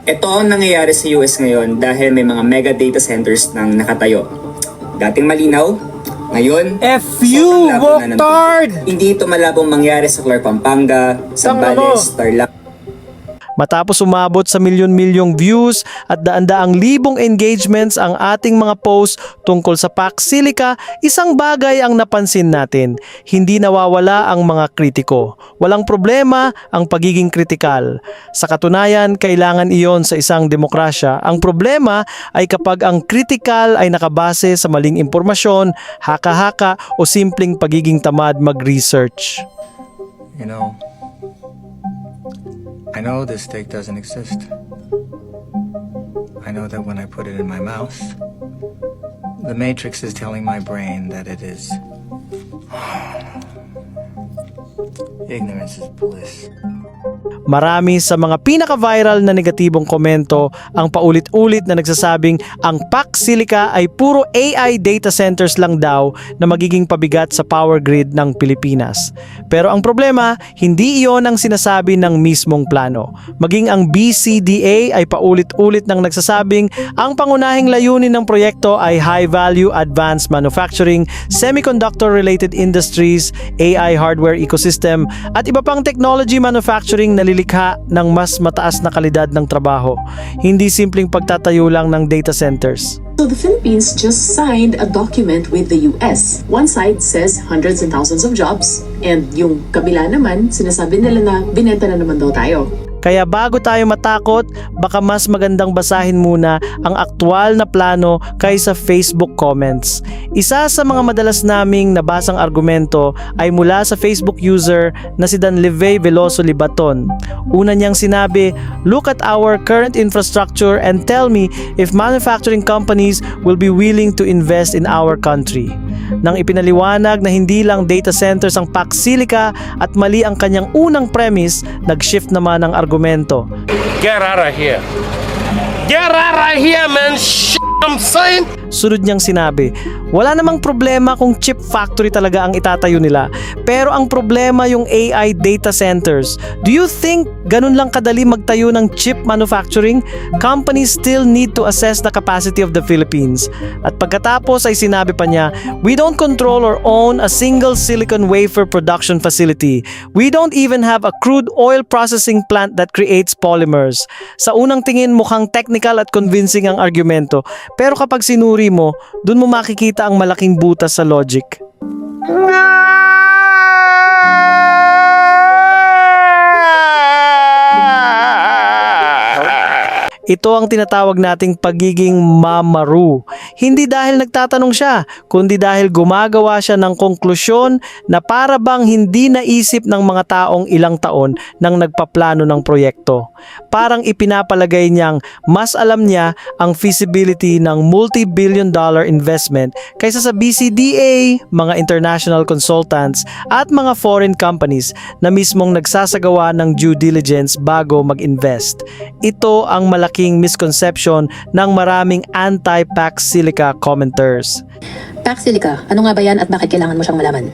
Ito ang nangyayari sa US ngayon dahil may mga mega data centers nang nakatayo. Dating malinaw, ngayon, FU, Woktard! Hindi ito malabong mangyari sa Clark, Pampanga, Zambales, Tarlac. Matapos umabot sa milyon-milyong views at daan-daang libong engagements ang ating mga posts tungkol sa Pax Silica, isang bagay ang napansin natin. Hindi nawawala ang mga kritiko. Walang problema ang pagiging kritikal. Sa katunayan, kailangan iyon sa isang demokrasya. Ang problema ay kapag ang kritikal ay nakabase sa maling impormasyon, haka-haka o simpleng pagiging tamad mag-research. You know, I know this steak doesn't exist. I know that when I put it in my mouth, the Matrix is telling my brain that it is. Ignorance is bliss. Marami sa mga pinaka-viral na negatibong komento ang paulit-ulit na nagsasabing ang Pax Silica ay puro AI data centers lang daw na magiging pabigat sa power grid ng Pilipinas. Pero ang problema, hindi iyon ang sinasabi ng mismong plano. Maging ang BCDA ay paulit-ulit nang nagsasabing ang pangunahing layunin ng proyekto ay high-value advanced manufacturing, semiconductor-related industries, AI hardware ecosystem, at iba pang technology manufacturing na lilikha ng mas mataas na kalidad ng trabaho. Hindi simpleng pagtatayo lang ng data centers. So the Philippines just signed a document with the US. One side says hundreds and thousands of jobs, and yung kabila naman, sinasabi nila na binenta na naman daw tayo. Kaya bago tayo matakot, baka mas magandang basahin muna ang aktwal na plano kaysa Facebook comments. Isa sa mga madalas naming nabasang argumento ay mula sa Facebook user na si Danlevey Veloso Libaton. Una niyang sinabi, "Look at our current infrastructure and tell me if manufacturing companies will be willing to invest in our country." Nang ipinaliwanag na hindi lang data centers ang Pax Silica at mali ang kanyang unang premise, nag-shift naman ang argumento. Get out of here. Get out of here, man. Shit, I'm saying. Sunod niyang sinabi, wala namang problema kung chip factory talaga ang itatayo nila. Pero ang problema yung AI data centers. Do you think ganun lang kadali magtayo ng chip manufacturing? Companies still need to assess the capacity of the Philippines. At pagkatapos ay sinabi pa niya, we don't control or own a single silicon wafer production facility. We don't even have a crude oil processing plant that creates polymers. Sa unang tingin mukhang technical at convincing ang argumento. Pero kapag sinuri mo, dun mo makikita ang malaking butas sa logic. Ito ang tinatawag nating pagiging mamaru. Hindi dahil nagtatanong siya, kundi dahil gumagawa siya ng konklusyon na para bang hindi naisip ng mga taong ilang taon nang nagpaplano ng proyekto. Parang ipinapalagay niyang mas alam niya ang feasibility ng multi-billion dollar investment kaysa sa BCDA, mga international consultants at mga foreign companies na mismong nagsasagawa ng due diligence bago mag-invest. Ito ang malaking misconception ng maraming anti-Pax Silica commenters. Pax Silica, ano nga ba yan at bakit kailangan mo siyang malaman?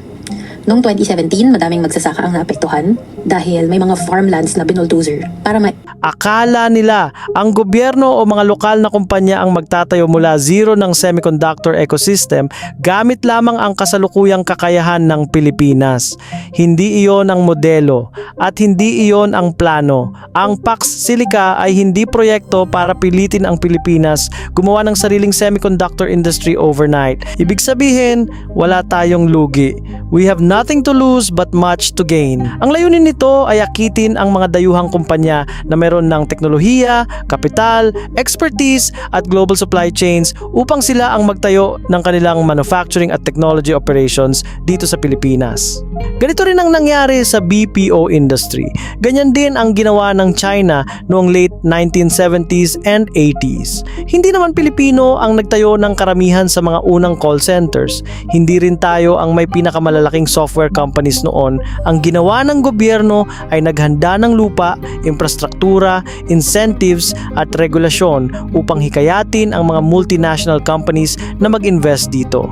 Noong 2017, madaming magsasaka ang naapektuhan dahil may mga farmlands na binuldozer para Akala nila ang gobyerno o mga lokal na kumpanya ang magtatayo mula zero ng semiconductor ecosystem gamit lamang ang kasalukuyang kakayahan ng Pilipinas. Hindi iyon ang modelo at hindi iyon ang plano. Ang Pax Silica ay hindi proyekto para pilitin ang Pilipinas gumawa ng sariling semiconductor industry overnight. Ibig sabihin, wala tayong lugi. We have nothing to lose but much to gain. Ang layunin nito ay akitin ang mga dayuhang kumpanya na mayroon ng teknolohiya, kapital, expertise at global supply chains upang sila ang magtayo ng kanilang manufacturing at technology operations dito sa Pilipinas. Ganito rin ang nangyari sa BPO industry. Ganyan din ang ginawa ng China noong late 1970s and 80s. Hindi naman Pilipino ang nagtayo ng karamihan sa mga unang call centers. Hindi rin tayo ang may pinakamalalaking software companies noon. Ang ginawa ng gobyerno ay naghanda ng lupa, infrastruktura, incentives at regulasyon upang hikayatin ang mga multinational companies na mag-invest dito.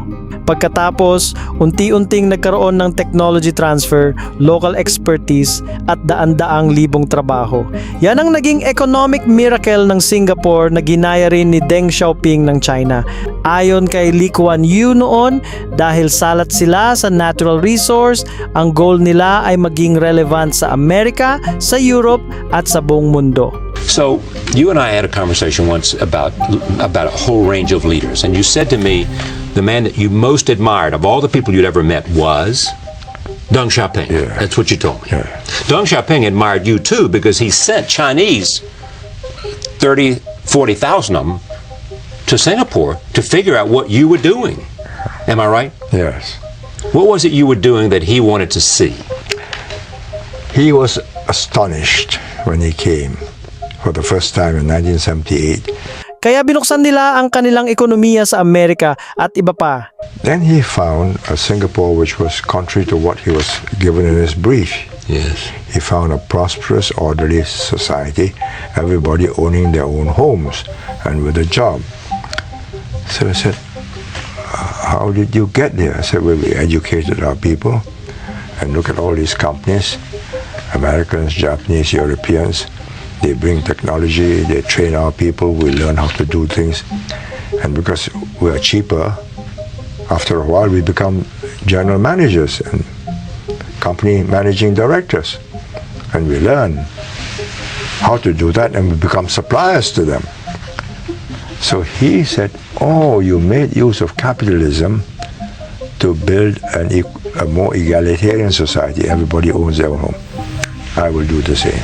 Pagkatapos, unti-unting nagkaroon ng technology transfer, local expertise at daan-daang libong trabaho. Yan ang naging economic miracle ng Singapore na ginaya rin ni Deng Xiaoping ng China. Ayon kay Lee Kuan Yew noon, dahil salat sila sa natural resource, ang goal nila ay maging relevant sa Amerika, sa Europe at sa buong mundo. So you and I had a conversation once about a whole range of leaders, and you said to me, the man that you most admired of all the people you'd ever met was Deng Xiaoping. Yeah. That's what you told me. Yeah. Deng Xiaoping admired you too because he sent Chinese 30, 40,000 of them to Singapore to figure out what you were doing. Am I right? Yes. What was it you were doing that he wanted to see? He was astonished when he came for the first time in 1978. Kaya binuksan nila ang kanilang ekonomiya sa Amerika at iba pa. Then he found a Singapore which was contrary to what he was given in his brief. Yes. He found a prosperous, orderly society, everybody owning their own homes and with a job. So I said, how did you get there? I said, well, we educated our people and look at all these companies, Americans, Japanese, Europeans. They bring technology, they train our people, we learn how to do things. And because we are cheaper, after a while we become general managers and company managing directors. And we learn how to do that and we become suppliers to them. So he said, oh, you made use of capitalism to build a more egalitarian society. Everybody owns their own home. I will do the same.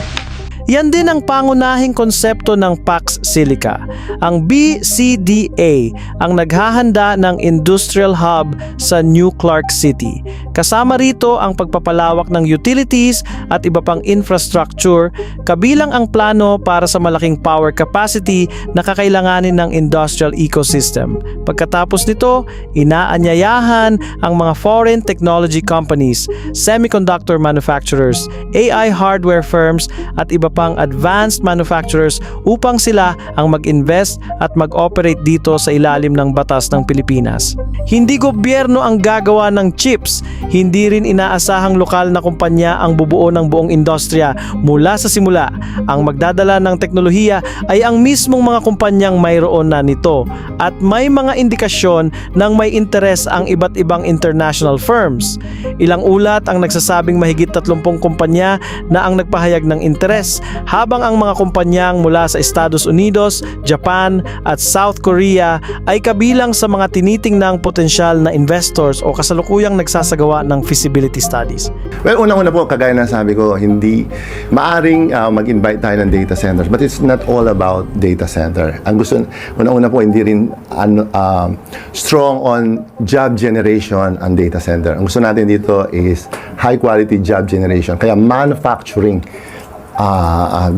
Yan din ang pangunahing konsepto ng Pax Silica. Ang BCDA ang naghahanda ng industrial hub sa New Clark City. Kasama rito ang pagpapalawak ng utilities at iba pang infrastructure, kabilang ang plano para sa malaking power capacity na kakailanganin ng industrial ecosystem. Pagkatapos nito, inaanyayahan ang mga foreign technology companies, semiconductor manufacturers, AI hardware firms at iba pang advanced manufacturers upang sila ang mag-invest at mag-operate dito sa ilalim ng batas ng Pilipinas. Hindi gobyerno ang gagawa ng chips, hindi rin inaasahang lokal na kumpanya ang bubuo ng buong industriya mula sa simula. Ang magdadala ng teknolohiya ay ang mismong mga kumpanyang mayroon na nito at may mga indikasyon ng may interes ang iba't ibang international firms. Ilang ulat ang nagsasabing mahigit 30 kumpanya na ang nagpahayag ng interes, habang ang mga kumpanyang mula sa Estados Unidos, Japan at South Korea ay kabilang sa mga tinitingnang potensyal na investors o kasalukuyang nagsasagawa ng feasibility studies. Well, unang-una po, kagaya na sabi ko, hindi maaring mag-invite tayo ng data centers, but it's not all about data center. Ang gusto, unang-una po, hindi rin strong on job generation ang data center. Ang gusto natin dito is high-quality job generation. Kaya manufacturing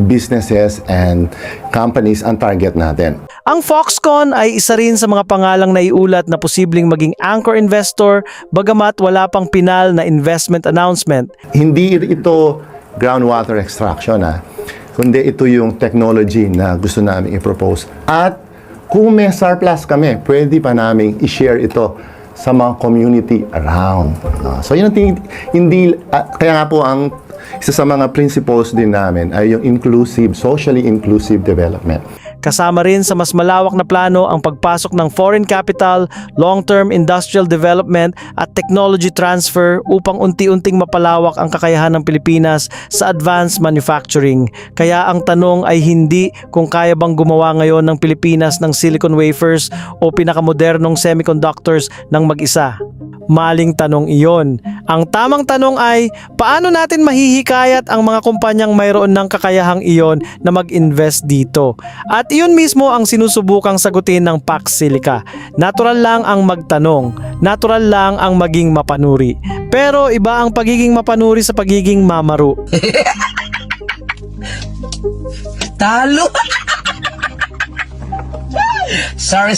businesses and companies ang target natin. Ang Foxconn ay isa rin sa mga pangalang naiulat na posibleng maging anchor investor bagamat wala pang pinal na investment announcement. Hindi ito groundwater extraction, kundi ito yung technology na gusto namin i-propose. At kung may surplus kami, pwede pa namin i-share ito sa mga community around. So yun ang kaya nga po ang isa sa mga principles din namin ay yung inclusive, socially inclusive development. Kasama rin sa mas malawak na plano ang pagpasok ng foreign capital, long-term industrial development at technology transfer upang unti-unting mapalawak ang kakayahan ng Pilipinas sa advanced manufacturing. Kaya ang tanong ay hindi kung kaya bang gumawa ngayon ng Pilipinas ng silicon wafers o pinakamodernong semiconductors ng mag-isa. Maling tanong iyon. Ang tamang tanong ay, paano natin mahihikayat ang mga kumpanyang mayroon ng kakayahang iyon na mag-invest dito? At iyon mismo ang sinusubukang sagutin ng Pax Silica. Natural lang ang magtanong, natural lang ang maging mapanuri. Pero iba ang pagiging mapanuri sa pagiging mamaro. Talo! Sorry.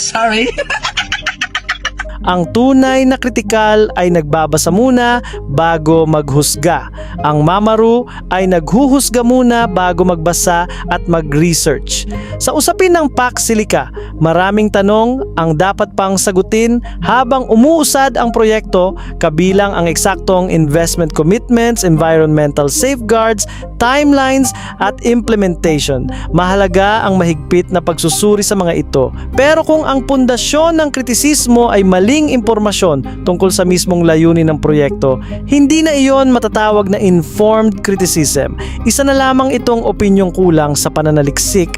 Ang tunay na kritikal ay nagbabasa muna bago maghusga. Ang mamaru ay naghuhusga muna bago magbasa at mag-research. Sa usapin ng Pax Silica, maraming tanong ang dapat pang sagutin habang umuusad ang proyekto, kabilang ang eksaktong investment commitments, environmental safeguards, timelines at implementation. Mahalaga ang mahigpit na pagsusuri sa mga ito. Pero kung ang pundasyon ng kritisismo ay maling impormasyon tungkol sa mismong layunin ng proyekto, hindi na iyon matatawag na informed criticism. Isa na lamang itong opinyong kulang sa pananaliksik